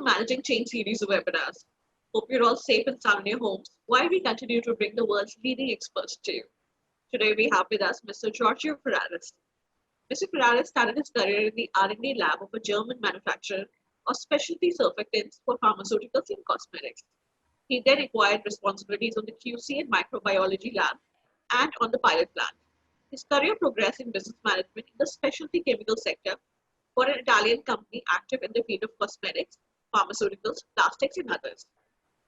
Managing Change series of webinars. Hope you're all safe and sound in your homes while we continue to bring the world's leading experts to you. Today we have with us Mr. Giorgio Ferraris. Mr. Ferraris started his career in the R&D lab of a German manufacturer of specialty surfactants for pharmaceuticals and cosmetics. He then acquired responsibilities on the QC and microbiology lab and on the pilot plant. His career progressed in business management in the specialty chemical sector for an Italian company active in the field of cosmetics, pharmaceuticals, plastics, and others.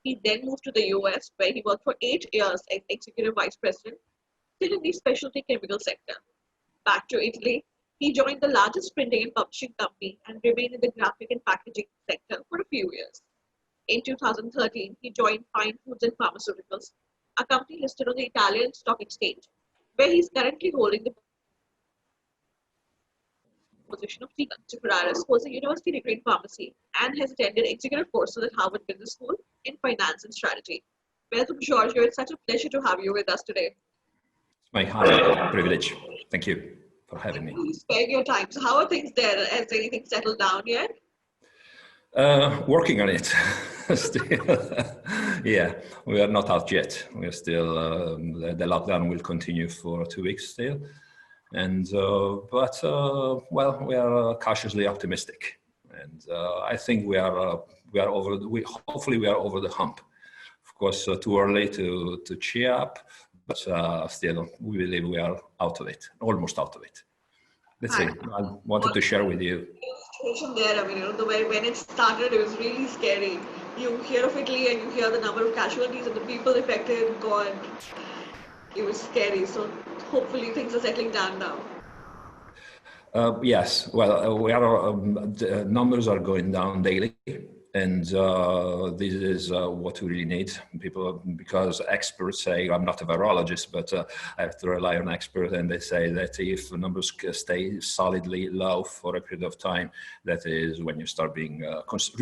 He then moved to the US, where he worked for 8 years as executive vice president, still in the specialty chemical sector. Back to Italy, he joined the largest printing and publishing company and remained in the graphic and packaging sector for a few years. In 2013, he joined Fine Foods and Pharmaceuticals, a company listed on the Italian Stock Exchange, where he is currently holding the position of Chief. Mr. Ferraris was a university degree in pharmacy and has attended executive courses at Harvard Business School in finance and strategy. Welcome, Giorgio. It's such a pleasure to have you with us today. It's my honor, privilege. Thank you for having me. Please spare your time. So how are things there? Has anything settled down yet? Working on it. Still, yeah, we are not out yet. We are still, the lockdown will continue for 2 weeks still. And, well, we are cautiously optimistic. And I think we are over, hopefully we are over the hump. Of course, too early to cheer up, but still, we believe we are out of it, almost out of it. Let's see, I wanted to share with you. There, I mean, the way when it started, it was really scary. You hear of Italy and you hear the number of casualties and the people affected, gone. It was scary. So hopefully things are settling down now. Yes, well, the numbers are going down daily. And this is what we really need, people, because experts say, I'm not a virologist, but I have to rely on experts, and they say that if the numbers stay solidly low for a period of time, that is when you start being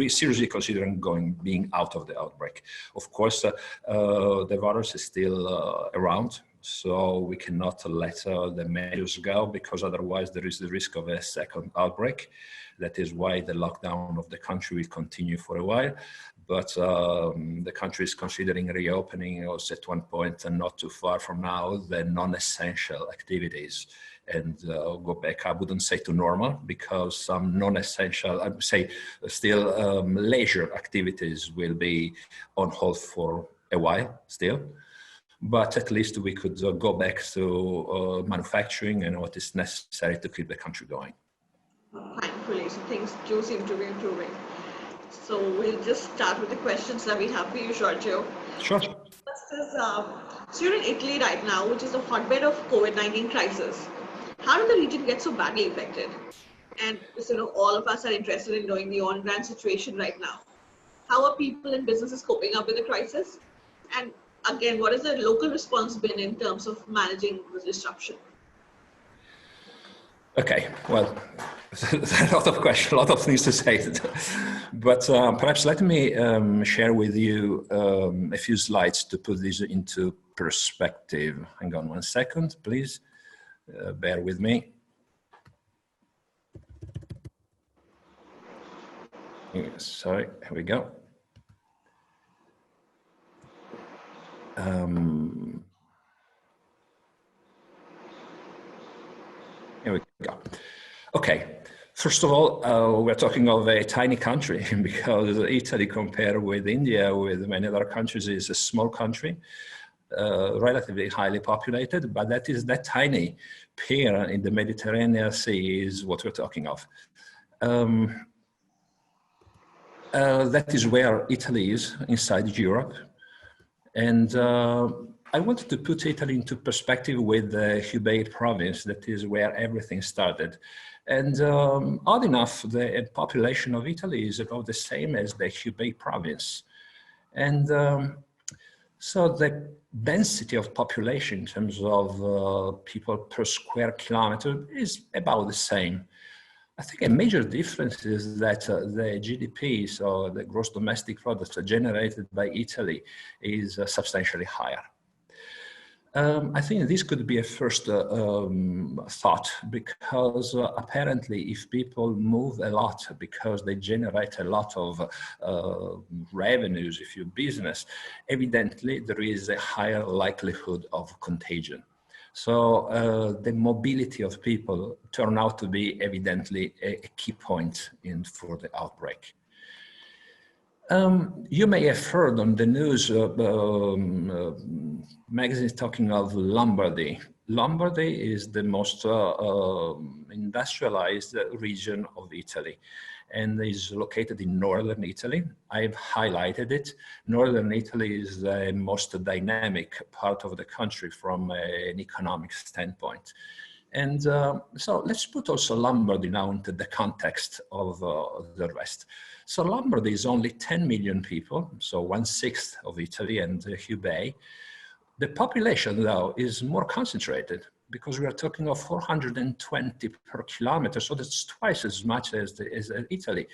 seriously considering being out of the outbreak. Of course, the virus is still around, so we cannot let the measures go, because otherwise there is the risk of a second outbreak. That is why the lockdown of the country will continue for a while, but the country is considering reopening also at one point, and not too far from now, the non-essential activities, and go back, I wouldn't say to normal, because some non-essential, I would say still leisure activities will be on hold for a while still. But at least we could go back to manufacturing and what is necessary to keep the country going. Thankfully, so things do seem to be improving. So we'll just start with the questions that we have for you, Giorgio. Sure. First is, so you're in Italy right now, which is a hotbed of COVID-19 crisis. How did the region get so badly affected? And all of us are interested in knowing the on-ground situation right now. How are people and businesses coping up with the crisis? And again, what has the local response been in terms of managing the disruption? Okay, well, a lot of questions, a lot of things to say, but perhaps let me share with you a few slides to put this into perspective. Hang on 1 second, please. Bear with me. Sorry, here we go. Here we go. Okay, first of all, we're talking of a tiny country, because Italy, compared with India, with many other countries, is a small country, relatively highly populated, but that tiny pier in the Mediterranean Sea is what we're talking of. That is where Italy is inside Europe. And I wanted to put Italy into perspective with the Hubei province, that is where everything started. And odd enough, the population of Italy is about the same as the Hubei province. And so the density of population in terms of people per square kilometer is about the same. I think a major difference is that the GDP, so the gross domestic product generated by Italy, is substantially higher. I think this could be a first thought, because apparently if people move a lot because they generate a lot of revenues, if you business, evidently there is a higher likelihood of contagion. So the mobility of people turn out to be evidently a key point for the outbreak. You may have heard on the news magazines talking of Lombardy. Lombardy is the most industrialized region of Italy and is located in northern Italy. I've highlighted it. Northern Italy is the most dynamic part of the country from an economic standpoint. And so let's put also Lombardy now into the context of the rest. So Lombardy is only 10 million people, so 1/6 of Italy and Hubei. The population, though, is more concentrated because we are talking of 420 per kilometer, so that's twice as much as Italy.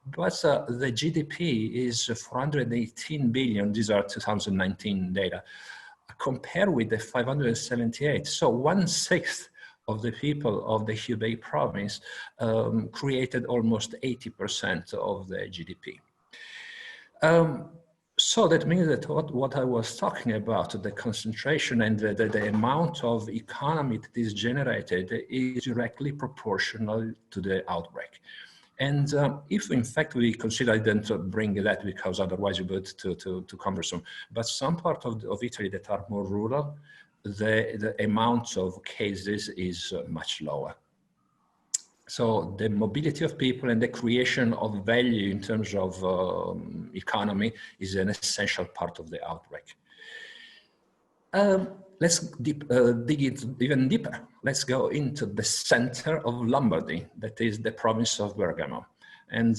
But the GDP is 418 billion. These are 2019 data, compared with the 578. So 1/6 of the people of the Hubei province created almost 80% of the GDP. So that means that what I was talking about, the concentration and the amount of economy that is generated is directly proportional to the outbreak. And if in fact we consider, I didn't bring that because otherwise it would too cumbersome, but some part of Italy that are more rural, the amount of cases is much lower. So the mobility of people and the creation of value in terms of economy is an essential part of the outbreak. Let's dig it even deeper. Let's go into the center of Lombardy, that is the province of Bergamo. And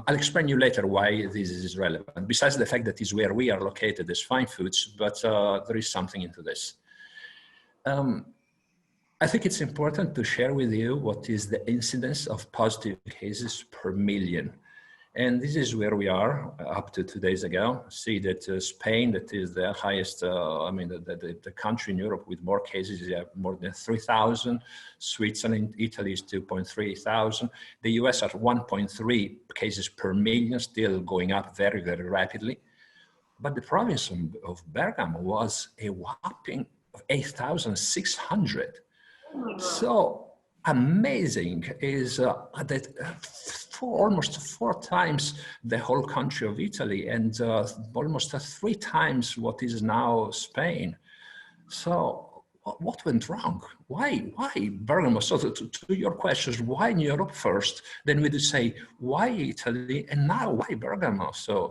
I'll explain you later why this is relevant, besides the fact that it's where we are located as Fine Foods, but there is something into this. I think it's important to share with you what is the incidence of positive cases per million. And this is where we are up to 2 days ago. See that Spain, that is the highest, the country in Europe with more cases, is more than 3,000. Switzerland, Italy is 2.3 thousand. The US at 1.3 cases per million, still going up very, very rapidly. But the province of Bergamo was a whopping 8,600. So amazing is that almost 4 times the whole country of Italy and almost 3 times what is now Spain. So what went wrong? Why Bergamo? So to your questions, why in Europe first? Then we would say, why Italy? And now why Bergamo so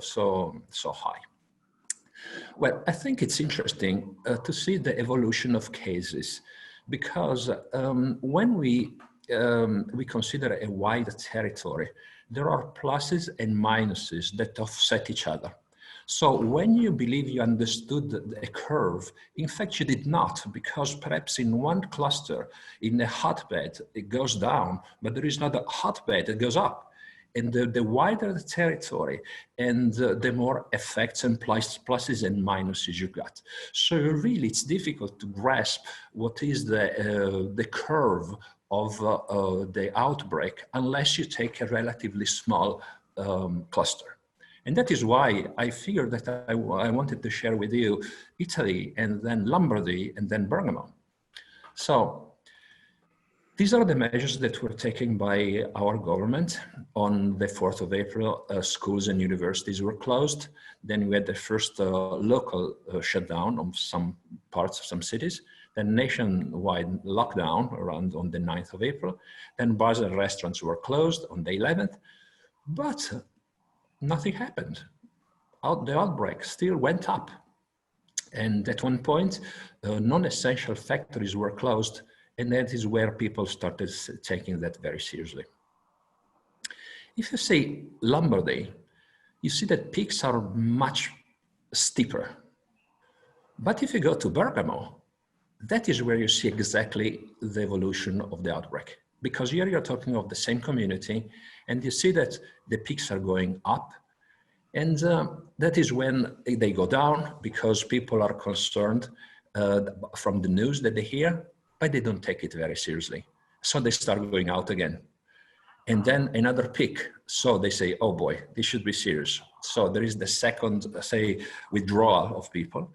high? Well, I think it's interesting to see the evolution of cases, because when we consider a wide territory, there are pluses and minuses that offset each other. So when you believe you understood a curve, in fact you did not, because perhaps in one cluster, in a hotbed, it goes down, but there is not a hotbed that goes up. And the wider the territory and the more effects and pluses and minuses you got. So really it's difficult to grasp what is the curve of the outbreak unless you take a relatively small cluster. And that is why I figured that I wanted to share with you Italy and then Lombardy and then Bergamo. So these are the measures that were taken by our government. On the 4th of April, schools and universities were closed. Then we had the first local shutdown of some parts of some cities. Then nationwide lockdown around on the 9th of April. Then bars and restaurants were closed on the 11th, but nothing happened. The outbreak still went up. And at one point, non-essential factories were closed. And that is where people started taking that very seriously. If you say Lombardy, you see that peaks are much steeper. But if you go to Bergamo, that is where you see exactly the evolution of the outbreak. Because here you're talking of the same community, and you see that the peaks are going up. And that is when they go down because people are concerned from the news that they hear, but they don't take it very seriously. So they start going out again. And then another peak. So they say, oh boy, this should be serious. So there is the second, say, withdrawal of people.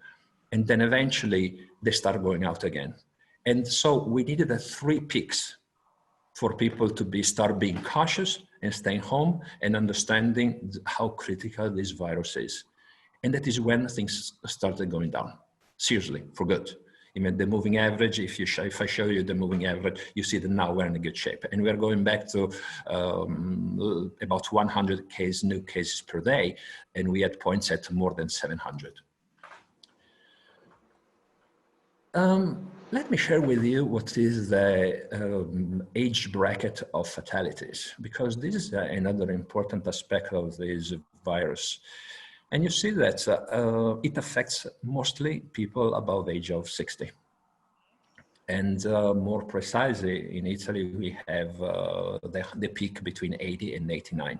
And then eventually they start going out again. And so we needed 3 peaks for people to start being cautious and staying home and understanding how critical this virus is. And that is when things started going down, seriously, for good. Even the moving average, if I show you the moving average, you see that now we're in a good shape. And we're going back to about 100 new cases per day. And we had points at more than 700. Let me share with you what is the age bracket of fatalities, because this is another important aspect of this virus. And you see that it affects mostly people above age of 60. And more precisely, in Italy, we have the peak between 80 and 89.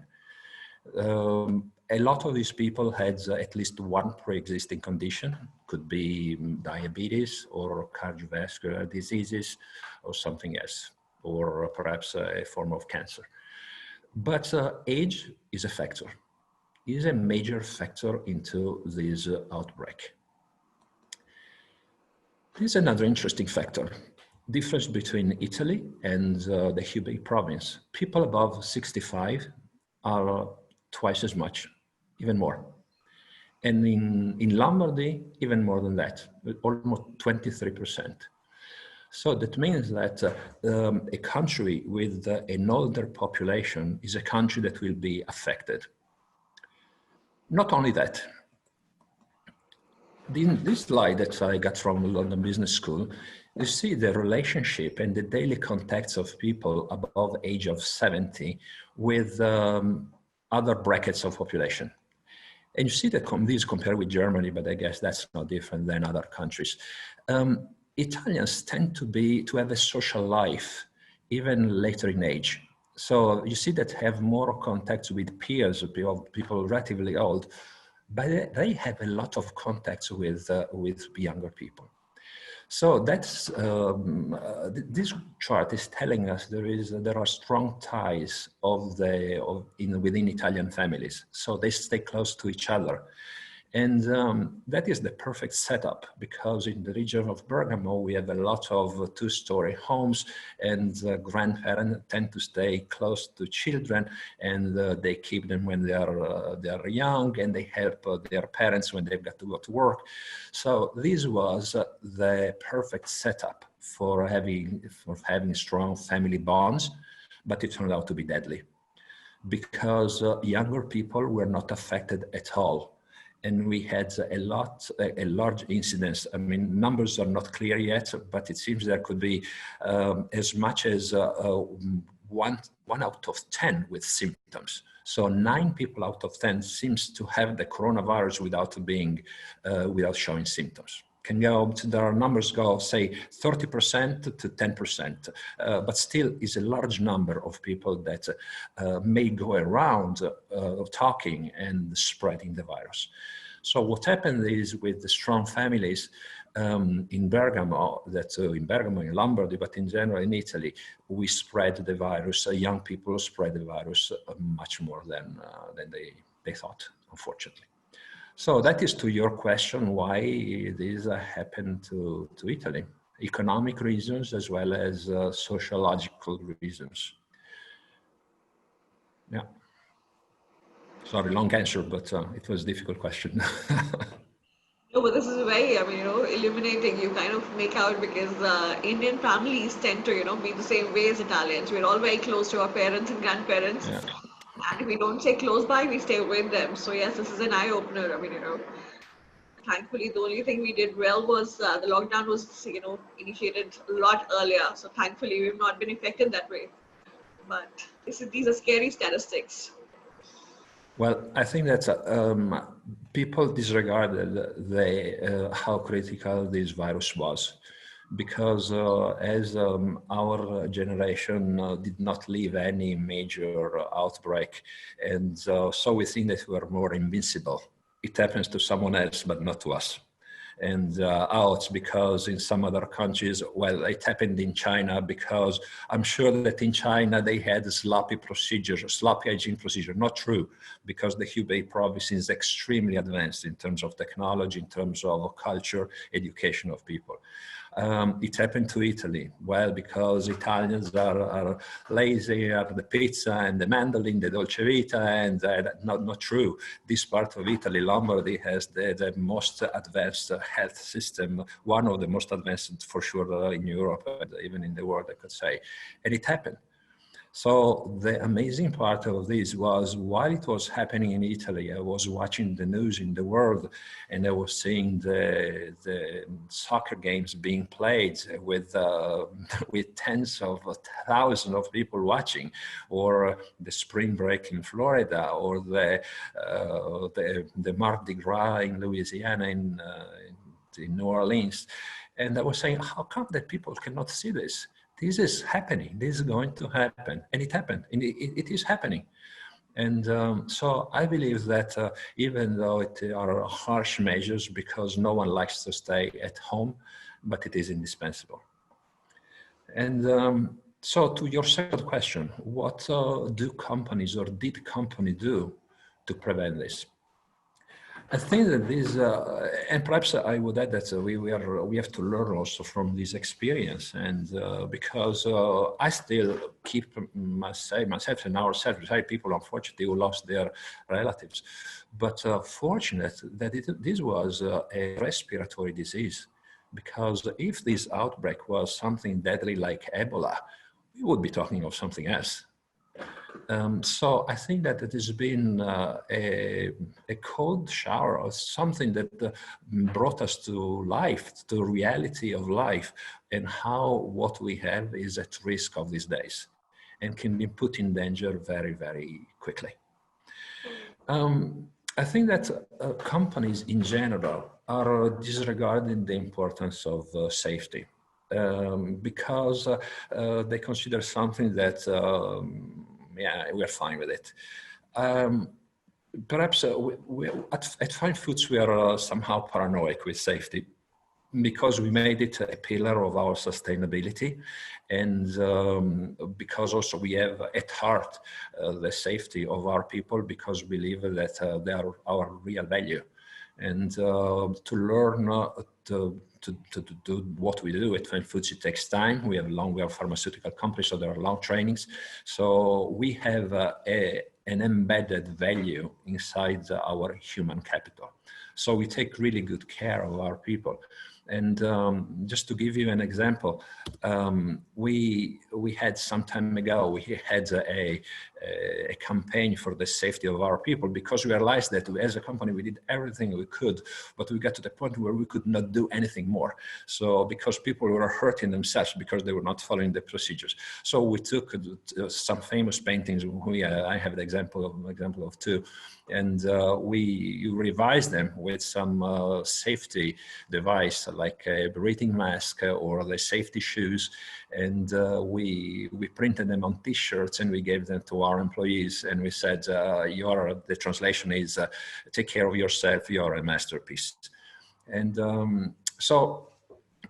A lot of these people had at least one pre-existing condition, could be diabetes or cardiovascular diseases or something else, or perhaps a form of cancer. But age is a factor. Is a major factor into this outbreak. Here's another interesting factor. Difference between Italy and the Hubei province. People above 65 are twice as much, even more. And in Lombardy, even more than that, almost 23%. So that means that a country with an older population is a country that will be affected. Not only that, this slide that I got from London Business School, you see the relationship and the daily contacts of people above age of 70 with other brackets of population. And you see that these compare with Germany, but I guess that's not different than other countries. Italians tend to have a social life, even later in age. So you see that have more contacts with peers, people relatively old, but they have a lot of contacts with younger people. So that's this chart is telling us there are strong ties within Italian families. So they stay close to each other. And that is the perfect setup, because in the region of Bergamo, we have a lot of two-story homes, and grandparents tend to stay close to children, and they keep them when they are young, and they help their parents when they've got to go to work. So this was the perfect setup for having strong family bonds, but it turned out to be deadly, because younger people were not affected at all. And we had a large incidence. I mean, numbers are not clear yet, but it seems there could be as much as one out of 10 with symptoms. So 9 people out of 10 seems to have the coronavirus without showing symptoms. There are numbers go, say, 30% to 10%, but still is a large number of people that may go around talking and spreading the virus. So what happened is, with the strong families in Bergamo, in Lombardy, but in general in Italy, we spread the virus. Young people spread the virus much more than they thought, unfortunately. So that is to your question, why this happened to Italy. Economic reasons as well as sociological reasons. Yeah. Sorry, long answer, but it was a difficult question. No, but this is very, illuminating. You kind of make out, because Indian families tend to, be the same way as Italians. We're all very close to our parents and grandparents. Yeah. And if we don't stay close by, we stay with them. So yes, this is an eye-opener. Thankfully, the only thing we did well was the lockdown was, initiated a lot earlier. So thankfully, we've not been affected that way. But these are scary statistics. Well, I think that people disregarded how critical this virus was, because as our generation did not leave any major outbreak, and so we think that we are more invincible. It happens to someone else, but not to us. and out because in some other countries, well, it happened in China because I'm sure that in China they had sloppy procedures, sloppy hygiene procedure. Not true, because the Hubei province is extremely advanced in terms of technology, in terms of culture, education of people. It happened to Italy. Well, because Italians are lazy, are the pizza and the mandolin, the dolce vita, and not true. This part of Italy, Lombardy, has the most advanced health system, one of the most advanced for sure in Europe, and even in the world, I could say. And it happened. So the amazing part of this was while it was happening in Italy, I was watching the news in the world and I was seeing the soccer games being played with tens of thousands of people watching, or the spring break in Florida, or the Mardi Gras in Louisiana, in New Orleans. And I was saying, how come that people cannot see this? This is happening, this is going to happen, and it happened, and it is happening. And so I believe that even though it are harsh measures, because no one likes to stay at home, but it is indispensable. And so to your second question, what do companies, or did company do to prevent this? I think that this, and perhaps I would add that we have to learn also from this experience, and because I still keep myself and ourselves beside people, unfortunately, who lost their relatives, but fortunate that this was a respiratory disease, because if this outbreak was something deadly like Ebola, we would be talking of something else. So I think that it has been a cold shower, or something that brought us to life, to the reality of life, and how what we have is at risk of these days and can be put in danger very, very quickly. I think that companies in general are disregarding the importance of safety because they consider something that yeah, we're fine with it. Perhaps at Fine Foods, we are somehow paranoid with safety, because we made it a pillar of our sustainability, and because also we have at heart the safety of our people, because we believe that they are our real value. And to learn to do what we do at Fine Foods, it takes time. We are a pharmaceutical company, so there are long trainings. So we have an embedded value inside our human capital. So we take really good care of our people. And just to give you an example, we had some time ago, we had a campaign for the safety of our people, because we realized that as a company, we did everything we could, but we got to the point where we could not do anything more. So because people were hurting themselves because they were not following the procedures. So we took some famous paintings. I have an example of two. And we revised them with some safety device, like a breathing mask or the safety shoes. And we printed them on T-shirts and we gave them to our employees. And we said, the translation is, take care of yourself, you're a masterpiece. And so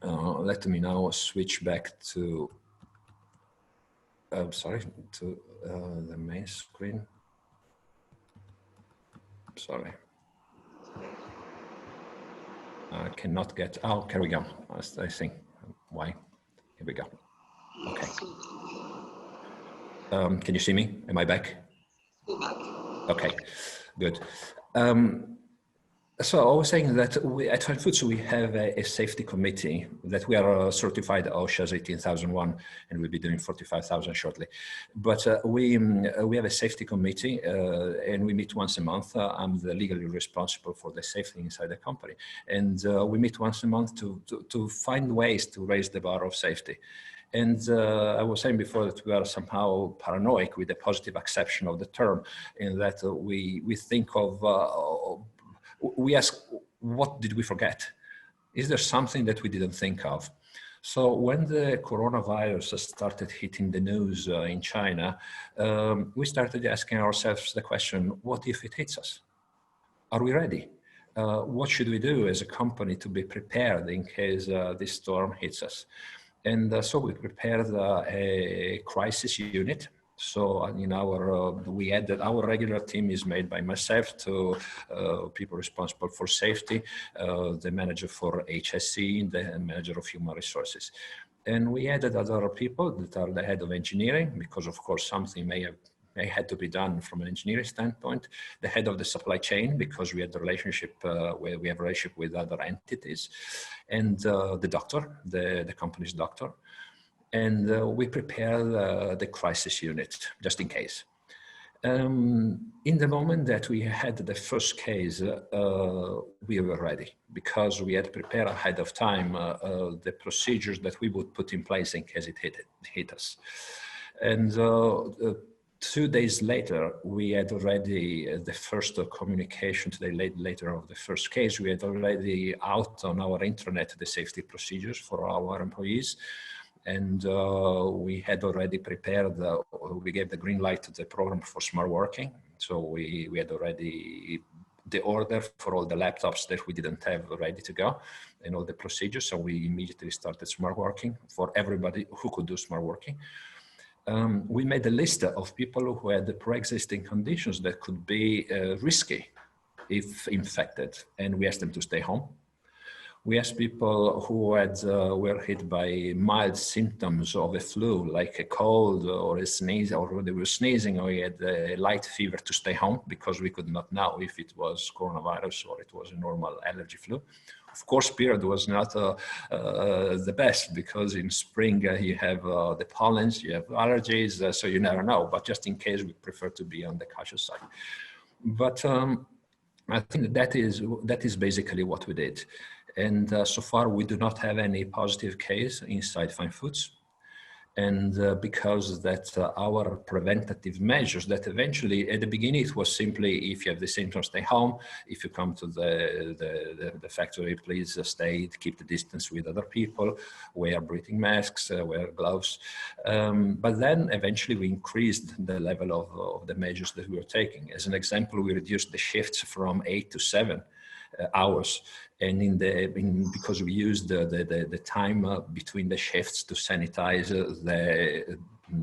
let me now switch back to, to the main screen. Sorry. I cannot get, oh, here we go. I think, why? Here we go. Okay. Can you see me? Am I back? Okay, good. So I was saying that at Fine Foods, we have a safety committee that we are certified OSHA's 18001, and we'll be doing 45,000 shortly. But we have a safety committee and we meet once a month. I'm the legally responsible for the safety inside the company. And we meet once a month to find ways to raise the bar of safety. And I was saying before that we are somehow paranoid with the positive acceptance of the term, in that we think of, we ask, what did we forget? Is there something that we didn't think of? So when the coronavirus started hitting the news in China, we started asking ourselves the question, what if it hits us? Are we ready? what should we do as a company to be prepared in case this storm hits us? And so we prepared a crisis unit. So in we added our regular team is made by myself to people responsible for safety, the manager for HSE, the manager of human resources. And we added other people that are the head of engineering, because of course something may had to be done from an engineering standpoint, the head of the supply chain, because we had the relationship, where we have a relationship with other entities, and the doctor, the company's doctor. And we prepared the crisis unit, just in case. In the moment that we had the first case, we were ready, because we had prepared ahead of time the procedures that we would put in place in case it hit us. And 2 days later, we had already the first communication, later of the first case, we had already out on our intranet the safety procedures for our employees. And we had already prepared, we gave the green light to the program for smart working. So we had already the order for all the laptops that we didn't have ready to go and all the procedures. So we immediately started smart working for everybody who could do smart working. We made a list of people who had the pre-existing conditions that could be risky if infected, and we asked them to stay home. We asked people who had, were hit by mild symptoms of a flu, like a cold or a sneeze, or they were sneezing, or he had a light fever, to stay home, because we could not know if it was coronavirus or it was a normal allergy flu. Of course, period was not the best, because in spring you have the pollens, you have allergies, so you never know. But just in case, we prefer to be on the cautious side. But I think that is basically what we did. And so far, we do not have any positive case inside Fine Foods. And because that our preventative measures that eventually at the beginning it was simply, if you have the symptoms, stay home. If you come to the factory, please stay, keep the distance with other people, wear breathing masks, wear gloves. But then eventually we increased the level of the measures that we were taking. As an example, we reduced the shifts from 8 to 7 hours. And because we used the time between the shifts to sanitize the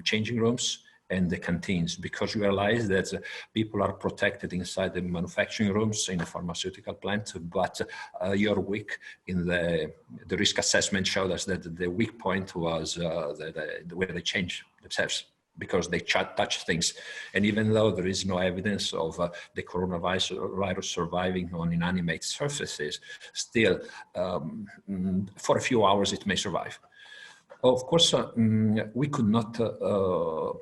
changing rooms and the canteens, because we realized that people are protected inside the manufacturing rooms in a pharmaceutical plant, but you're weak in the risk assessment showed us that the weak point was where they change themselves, because they touch things. And even though there is no evidence of the coronavirus surviving on inanimate surfaces, still for a few hours it may survive. Of course, we could not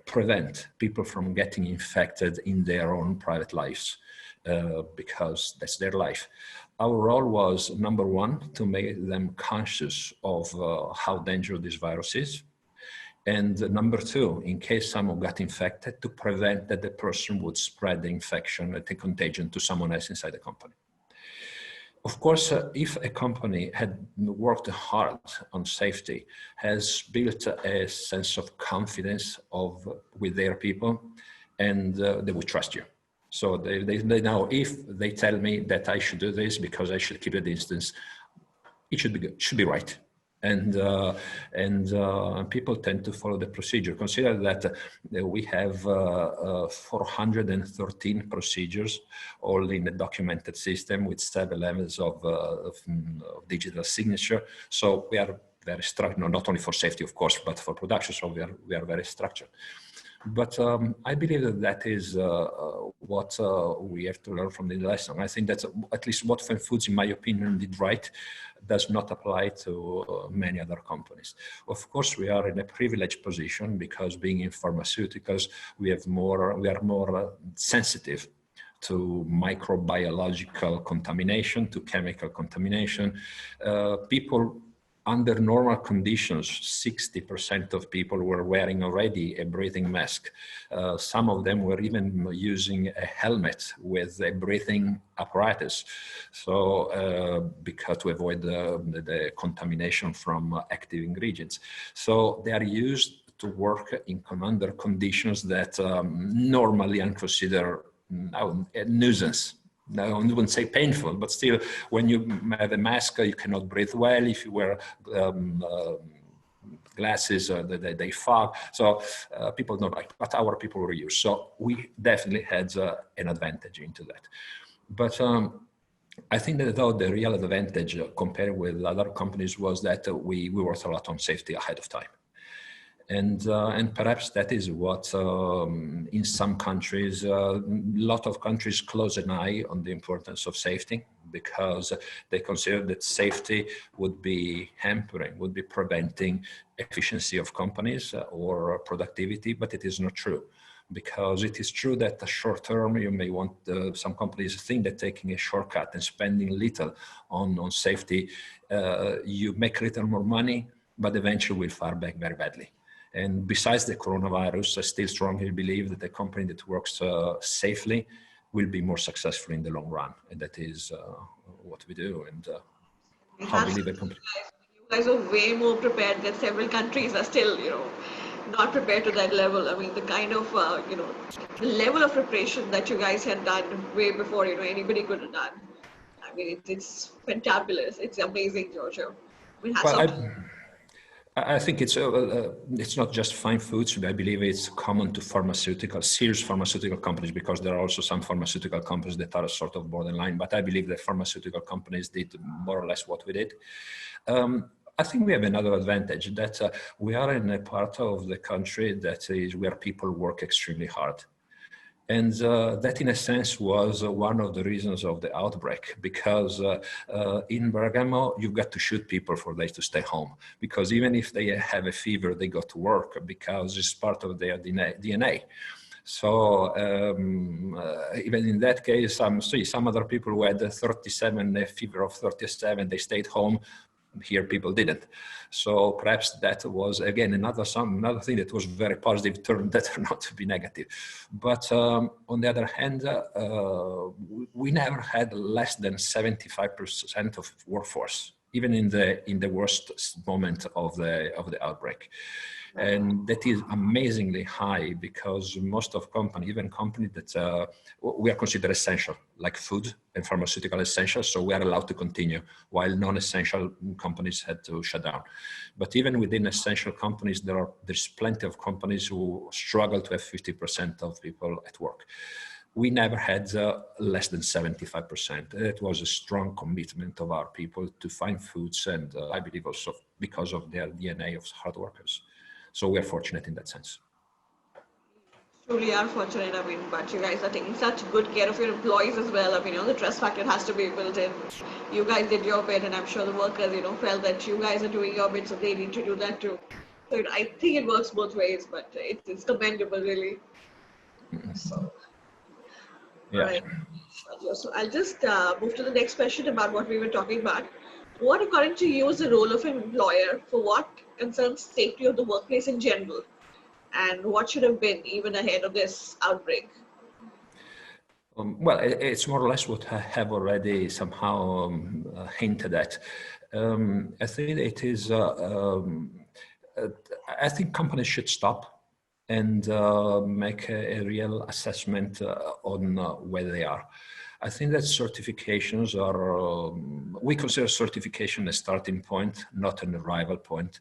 prevent people from getting infected in their own private lives, because that's their life. Our role was, number one, to make them conscious of how dangerous this virus is. And number two, in case someone got infected, to prevent that the person would spread the infection, the contagion, to someone else inside the company. Of course, if a company had worked hard on safety, has built a sense of confidence with their people, and they would trust you. So they know, if they tell me that I should do this because I should keep a distance, it should be right. And people tend to follow the procedure. Consider that we have 413 procedures, all in a documented system with 7 levels of digital signature. So we are very structured, not only for safety, of course, but for production. So we are very structured. But I believe that is what we have to learn from the lesson. I think that's at least what Fine Foods, in my opinion, did right. Does not apply to many other companies. Of course, we are in a privileged position, because being in pharmaceuticals, we are more sensitive to microbiological contamination, to chemical contamination. People under normal conditions, 60% of people were wearing already a breathing mask. Some of them were even using a helmet with a breathing apparatus. So, because to avoid the contamination from active ingredients. So they are used to work under conditions that normally are considered a nuisance. no, I wouldn't say painful, but still, when you have a mask, you cannot breathe well. If you wear glasses, they fog. So people don't like, but our people were used. So we definitely had an advantage into that. But I think that though the real advantage compared with other companies was that we worked a lot on safety ahead of time. And perhaps that is what in some countries, a lot of countries close an eye on the importance of safety because they consider that safety would be hampering, would be preventing efficiency of companies or productivity, but it is not true. Because it is true that the short term, you may want, some companies think that taking a shortcut and spending little on safety, you make little more money, but eventually will fare back very badly. And besides the coronavirus, I still strongly believe that a company that works safely will be more successful in the long run. And that is what we do. And I believe a company. You guys are way more prepared than several countries are still, not prepared to that level. I mean, the kind of, the level of preparation that you guys had done way before, anybody could have done. I mean, it's fantabulous. It's amazing, Giorgio. Well, I think it's not just fine foods. I believe it's common to serious pharmaceutical companies, because there are also some pharmaceutical companies that are sort of borderline, but I believe that pharmaceutical companies did more or less what we did. I think we have another advantage that we are in a part of the country that is where people work extremely hard. And that, in a sense, was one of the reasons of the outbreak, because in Bergamo, you've got to shoot people for them to stay home, because even if they have a fever, they go to work because it's part of their DNA. So even in that case, some other people who had a fever of 37, they stayed home. Here people didn't. So perhaps that was, again, another thing that was very positive turned out to be negative. But on the other hand, we never had less than 75% of workforce, even in the worst moment of the outbreak. And that is amazingly high, because most of companies, even companies that we are considered essential, like food and pharmaceutical essential, so we are allowed to continue, while non-essential companies had to shut down. But even within essential companies, there's plenty of companies who struggle to have 50% of people at work. We never had less than 75%. It was a strong commitment of our people to find foods, and I believe also because of their DNA of hard workers. So we are fortunate in that sense. Truly are fortunate, but you guys are taking such good care of your employees as well. The trust factor has to be built in. You guys did your bit, and I'm sure the workers, felt that you guys are doing your bit, so they need to do that too. So I think it works both ways, but it's commendable, really. So, yeah. Right. So I'll just move to the next question about what we were talking about. What, according to you, is the role of an employer for what concerns safety of the workplace in general? And what should have been even ahead of this outbreak? Well, it's more or less what I have already somehow hinted at. I think it is, I think companies should stop and make a real assessment on where they are. I think that certifications are, we consider certification a starting point, not an arrival point,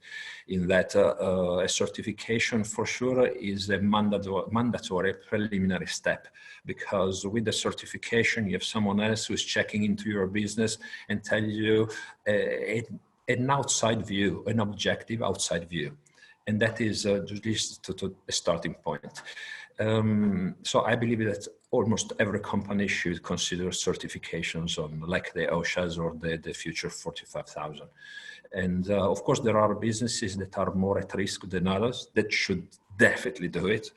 in that a certification for sure is a mandatory preliminary step, because with the certification, you have someone else who is checking into your business and tell you an outside view, an objective outside view. And that is at least a starting point. So I believe that almost every company should consider certifications on, like the OSHAs or the Future 45,000. And of course, there are businesses that are more at risk than others that should definitely do it.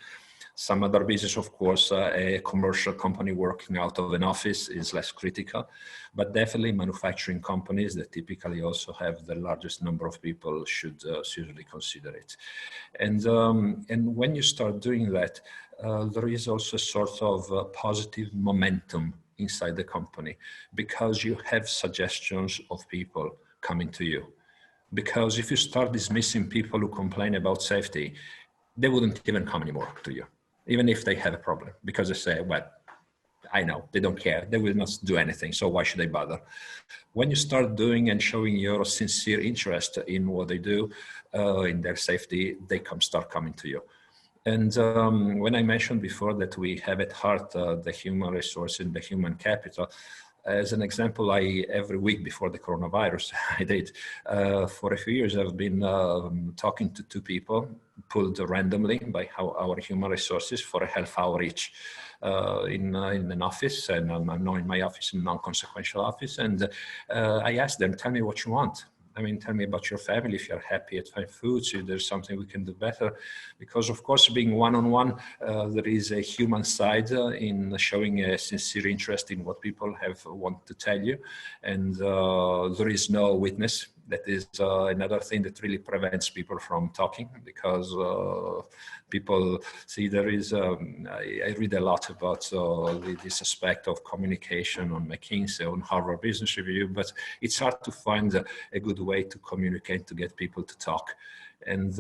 Some other business, of course, a commercial company working out of an office is less critical, but definitely manufacturing companies that typically also have the largest number of people should seriously consider it. And when you start doing that, there is also a sort of positive momentum inside the company, because you have suggestions of people coming to you. Because if you start dismissing people who complain about safety, they wouldn't even come anymore to you, even if they have a problem, because they say, well, I know, they don't care. They will not do anything. So why should I bother? When you start doing and showing your sincere interest in what they do, in their safety, they start coming to you. And when I mentioned before that we have at heart the human resource and the human capital, as an example, every week before the coronavirus, I did, for a few years, I've been talking to two people pulled randomly by our human resources for a half hour each in an office, and I'm not in my office, a non-consequential office. And I asked them, tell me what you want. I mean, tell me about your family, if you're happy at Fine Foods, if there's something we can do better. Because of course, being one-on-one, there is a human side in showing a sincere interest in what people want to tell you. And there is no witness. That is another thing that really prevents people from talking, because people see there is, I read a lot about this aspect of communication on McKinsey, on Harvard Business Review, but it's hard to find a good way to communicate, to get people to talk. And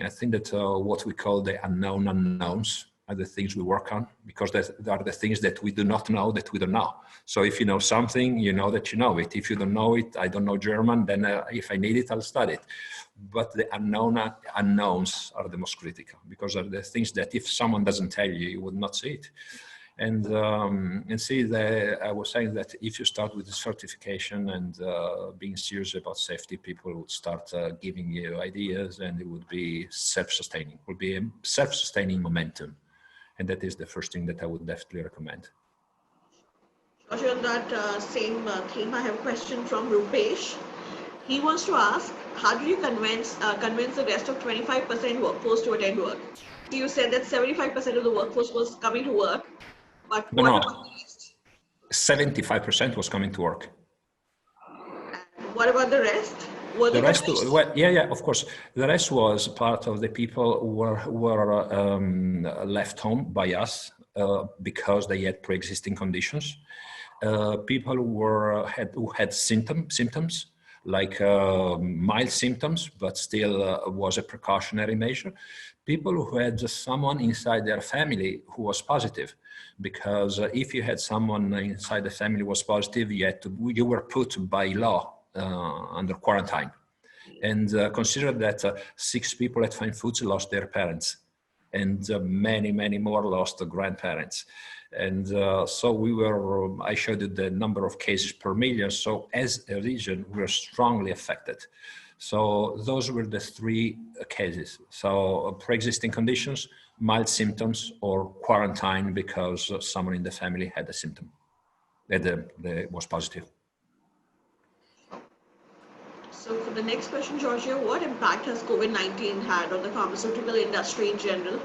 I think that what we call the unknown unknowns are the things we work on, because they are the things that we do not know that we don't know. So if you know something, you know that you know it. If you don't know it, I don't know German, then if I need it, I'll study it. But the unknowns are the most critical, because are the things that if someone doesn't tell you, you would not see it. And see, I was saying that if you start with the certification and being serious about safety, people would start giving you ideas, and it would be self-sustaining, would be a self-sustaining momentum. And that is the first thing that I would definitely recommend. Giorgio, on that same theme, I have a question from Rupesh. He wants to ask, how do you convince the rest of 25% workforce to attend work? You said that 75% of the workforce was coming to work, but what about the rest? 75% was coming to work. And what about the rest? The rest, well, yeah, of course. The rest was part of the people who were left home by us because they had pre-existing conditions. People who had symptoms like mild symptoms, but still was a precautionary measure. People who had someone inside their family who was positive, because if you had someone inside the family who was positive, you were put by law under quarantine. And consider that 6 people at Fine Foods lost their parents, and many more lost grandparents. And so I showed you the number of cases per million. So as a region, we were strongly affected. So those were the 3 cases. So pre-existing conditions, mild symptoms, or quarantine because someone in the family had a symptom that was positive. So for the next question, Giorgio, what impact has COVID-19 had on the pharmaceutical industry in general?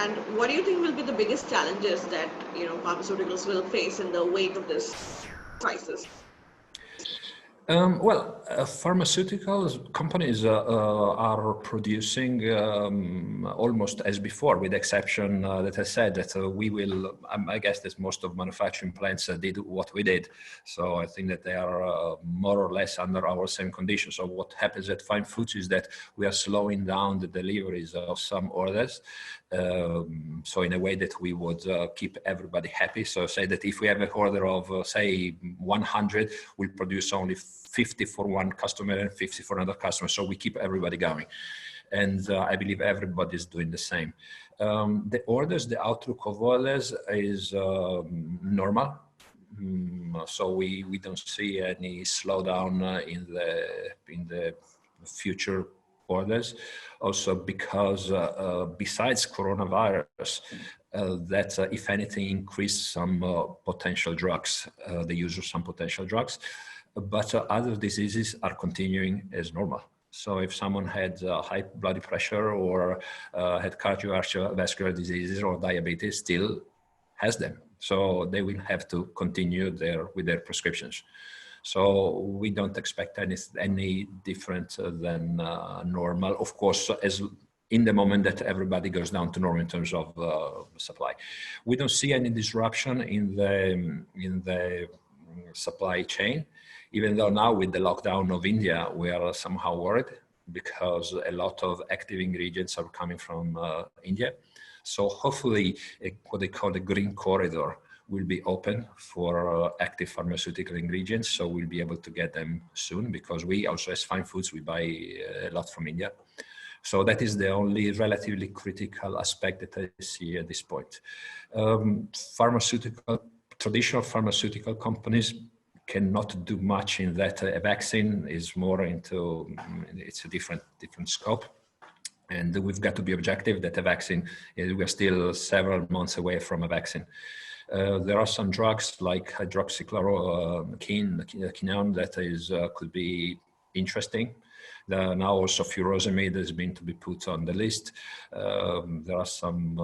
And what do you think will be the biggest challenges that pharmaceuticals will face in the wake of this crisis? Pharmaceutical companies are producing almost as before, with the exception that I said that we will, I guess that most of manufacturing plants did what we did. So I think that they are more or less under our same conditions. So what happens at Fine Foods is that we are slowing down the deliveries of some orders. So in a way that we would keep everybody happy. So say that if we have an order of say 100, we'll produce only 50 for one customer and 50 for another customer. So we keep everybody going. And I believe everybody is doing the same. The outlook of orders is normal. So we don't see any slowdown in the future orders. Also because besides coronavirus, that if anything increased some potential drugs, the use of some potential drugs, but other diseases are continuing as normal. So if someone had high blood pressure or had cardiovascular diseases or diabetes, still has them. So they will have to continue with their prescriptions. So we don't expect any different than normal. Of course, as in the moment that everybody goes down to normal in terms of supply, we don't see any disruption in the supply chain. Even though now with the lockdown of India, we are somehow worried because a lot of active ingredients are coming from India. So hopefully what they call the green corridor will be open for active pharmaceutical ingredients. So we'll be able to get them soon, because we also, as Fine Foods, we buy a lot from India. So that is the only relatively critical aspect that I see at this point. Traditional pharmaceutical companies cannot do much in that. A vaccine is more into, it's a different scope. And we've got to be objective that a vaccine, we're still several months away from a vaccine. There are some drugs like hydroxychloroquine that could be interesting. Now also furosemide has been to be put on the list. There are some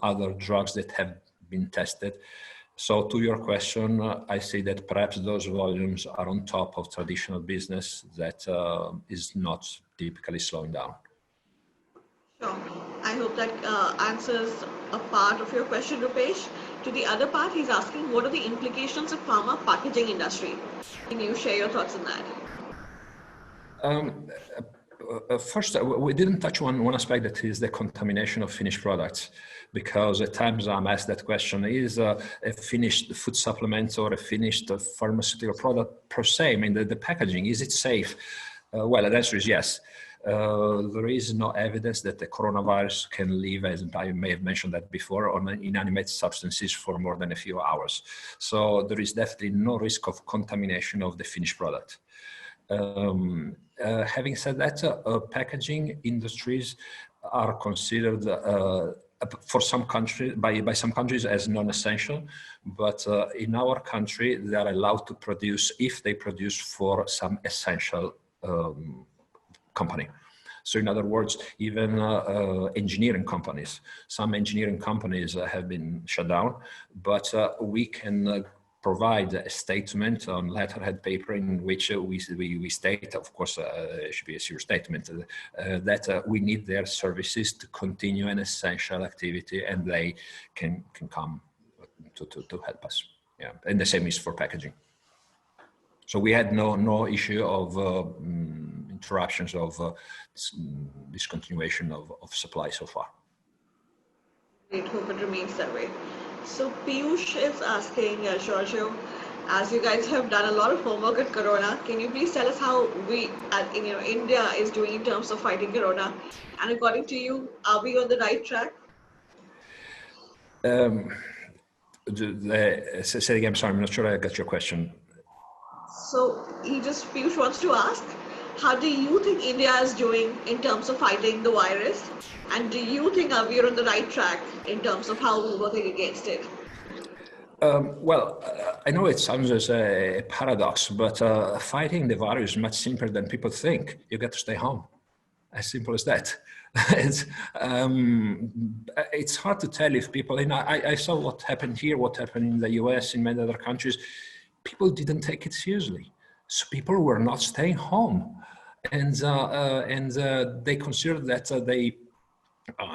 other drugs that have been tested. So to your question, I see that perhaps those volumes are on top of traditional business that is not typically slowing down. Sure. I hope that answers a part of your question, Rupesh. To the other part, he's asking, what are the implications of pharma packaging industry? Can you share your thoughts on that? First, we didn't touch on one aspect, that is the contamination of finished products, because at times I'm asked that question, is a finished food supplement or a finished pharmaceutical product per se, I mean the packaging, is it safe? Well, the answer is yes. There is no evidence that the coronavirus can live, as I may have mentioned that before, on inanimate substances for more than a few hours. So there is definitely no risk of contamination of the finished product. Having said that, packaging industries are considered for some countries, by some countries, as non-essential, but in our country they are allowed to produce if they produce for some essential company. So in other words, even engineering companies, some engineering companies have been shut down, but we can provide a statement on letterhead paper in which we state, of course, it should be a serious statement, that we need their services to continue an essential activity, and they can come to help us. Yeah, and the same is for packaging. So we had no issue of interruptions of discontinuation of supply so far. Great, hope it remains that way. So Piyush is asking, Giorgio, as you guys have done a lot of homework at Corona, can you please tell us how we, India is doing in terms of fighting Corona? And according to you, are we on the right track? Say again, sorry, I'm not sure I got your question. So Piyush wants to ask, how do you think India is doing in terms of fighting the virus? And do you think we are on the right track in terms of how we're working against it? Well, I know it sounds as a paradox, but fighting the virus is much simpler than people think. You got to stay home. As simple as that. It's hard to tell if people, I saw what happened here, what happened in the US, in many other countries. People didn't take it seriously. So people were not staying home. And they considered that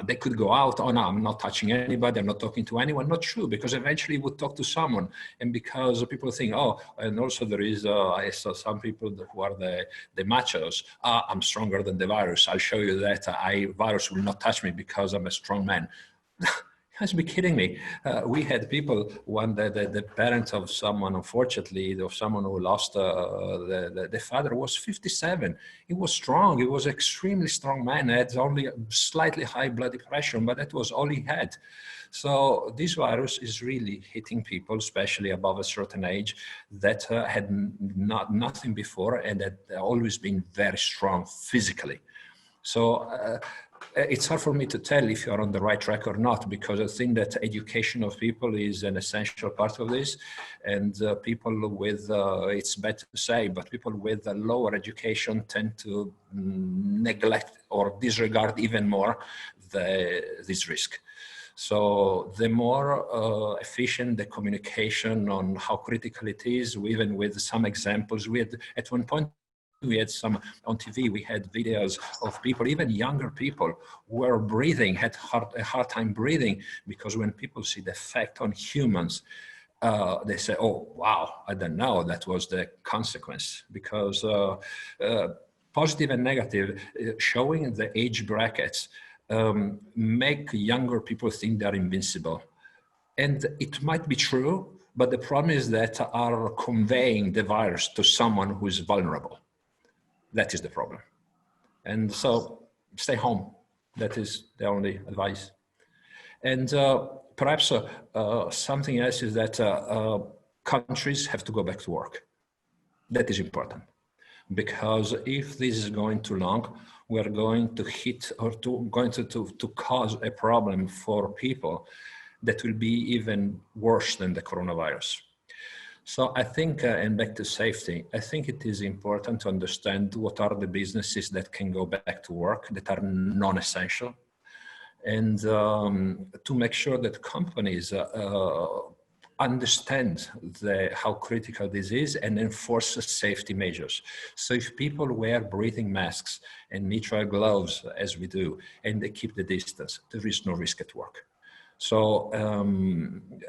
they could go out. Oh no, I'm not touching anybody, I'm not talking to anyone. Not true, because eventually you would talk to someone. And because people think, oh, and also there is, I saw some people who are the machos. I'm stronger than the virus. I'll show you that virus will not touch me because I'm a strong man. You must be kidding me. We had people, the parent of someone, unfortunately, of someone who lost the father was 57. He was strong. He was extremely strong man. He had only slightly high blood pressure, but that was all he had. So this virus is really hitting people, especially above a certain age, that had nothing before and had always been very strong physically. So it's hard for me to tell if you're on the right track or not, because I think that education of people is an essential part of this. And people with, it's bad to say, but people with a lower education tend to neglect or disregard even more this risk. So the more efficient the communication on how critical it is, even with some examples, we had at one point, we had some on TV, we had videos of people, even younger people, who were breathing, had a hard time breathing, because when people see the effect on humans, they say, oh, wow, I don't know, that was the consequence. Because positive and negative, showing the age brackets, make younger people think they're invincible. And it might be true, but the problem is that are conveying the virus to someone who is vulnerable. That is the problem. And so stay home. That is the only advice. And perhaps something else is that countries have to go back to work. That is important, because if this is going too long, we are going to hit or to cause a problem for people that will be even worse than the coronavirus. So I think, and back to safety, I think it is important to understand what are the businesses that can go back to work that are non-essential, and to make sure that companies understand how critical this is and enforce safety measures. So if people wear breathing masks and nitrile gloves, as we do, and they keep the distance, there is no risk at work. So,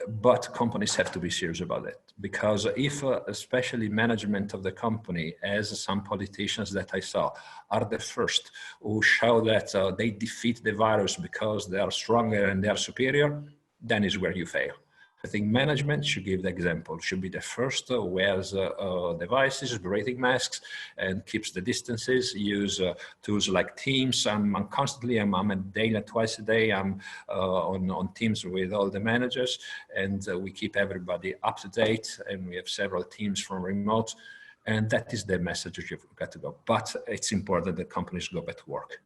but companies have to be serious about it, because if, especially management of the company, as some politicians that I saw, are the first who show that they defeat the virus because they are stronger and they are superior, then is where you fail. I think management should give the example, should be the first who wears devices, breathing masks, and keeps the distances, use tools like Teams. I'm constantly, I'm a daily, twice a day, I'm on Teams with all the managers, and we keep everybody up to date, and we have several teams from remote, and that is the message that you've got to go. But it's important that companies go back to work.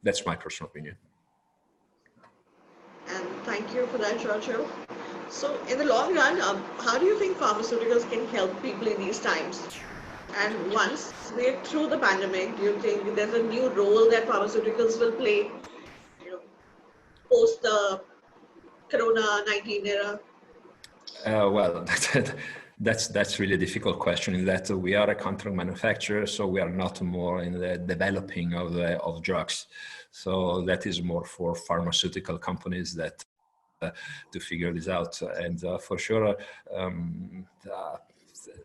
That's my personal opinion. And thank you for that, Giorgio. So in the long run, how do you think pharmaceuticals can help people in these times? And once we're through the pandemic, do you think there's a new role that pharmaceuticals will play, post the Corona-19 era? Well, that's really a difficult question, in that we are a contract manufacturer, so we are not more in the developing of drugs. So that is more for pharmaceutical companies that to figure this out. And for sure,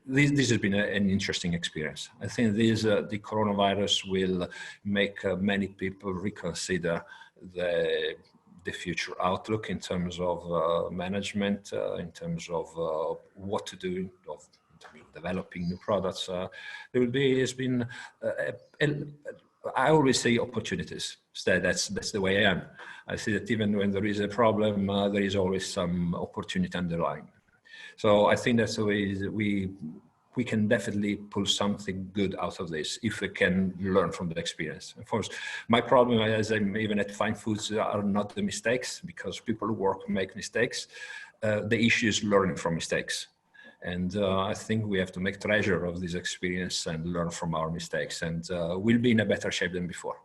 this has been an interesting experience. I think the coronavirus will make many people reconsider the future outlook in terms of management, in terms of what to do, of developing new products. There will be, has been, I always say opportunities. So that's the way I am. I see that even when there is a problem, there is always some opportunity underlying. So I think that's the way we can definitely pull something good out of this if we can learn from the experience. Of course, my problem, as I'm even at Fine Foods, are not the mistakes, because people who work make mistakes. The issue is learning from mistakes. And I think we have to make treasure of this experience and learn from our mistakes, and we'll be in a better shape than before.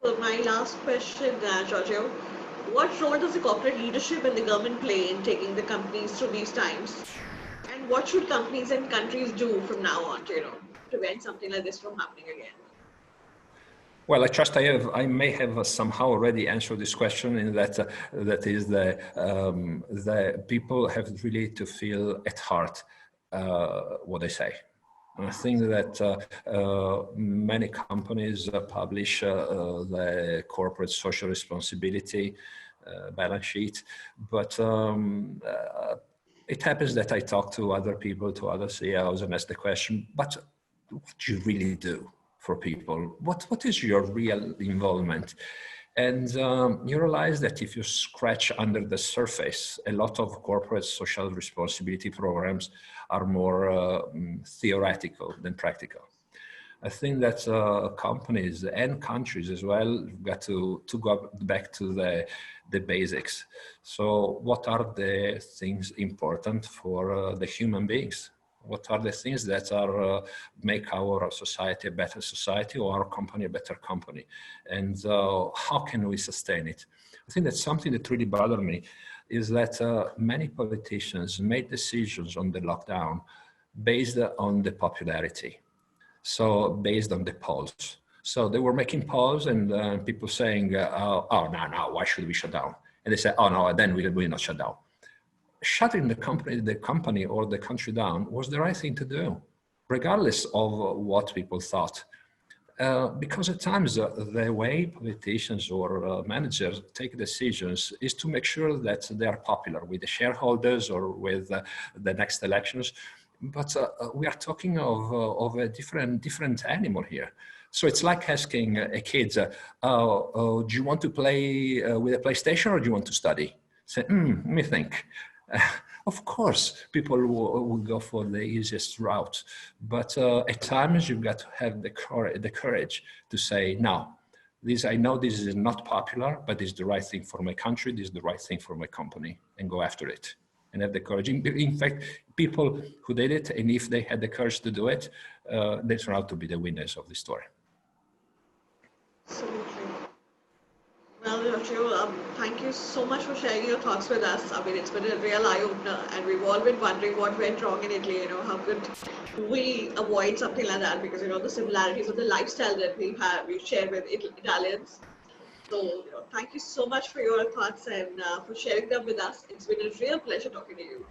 So my last question, Giorgio, what role does the corporate leadership and the government play in taking the companies through these times? And what should companies and countries do from now on to, prevent something like this from happening again? Well, I trust I may have somehow already answered this question, in that that is the people have really to feel at heart what they say. And I think that many companies publish the corporate social responsibility balance sheet, but it happens that I talk to other people, to other CEOs, and ask the question, but what do you really do for people? What is your real involvement? And you realize that if you scratch under the surface, a lot of corporate social responsibility programs are more theoretical than practical. I think that companies and countries as well got to go back to the basics. So what are the things important for the human beings? What are the things that are make our society a better society, or our company a better company? And how can we sustain it? I think that's something that really bothered me, is that many politicians made decisions on the lockdown based on the popularity. So based on the polls. So they were making polls, and people saying, oh, no, why should we shut down? And they said, oh, no, then we will not shut down. Shutting the company or the country down was the right thing to do, regardless of what people thought. Because at times the way politicians or managers take decisions is to make sure that they are popular with the shareholders or with the next elections. But we are talking of a different animal here. So it's like asking a kid, do you want to play with a PlayStation or do you want to study? Say, let me think. Of course, people will go for the easiest route, but at times you've got to have the courage to say, no, I know this is not popular, but it's the right thing for my country, this is the right thing for my company, and go after it. And have the courage. In fact, people who did it, and if they had the courage to do it, they turn out to be the winners of the story. Absolutely. Well, Giorgio, thank you so much for sharing your thoughts with us. I mean, it's been a real eye-opener, and we've all been wondering what went wrong in Italy. How could we avoid something like that? Because the similarities of the lifestyle that we share with Italians. So, thank you so much for your thoughts and for sharing them with us. It's been a real pleasure talking to you.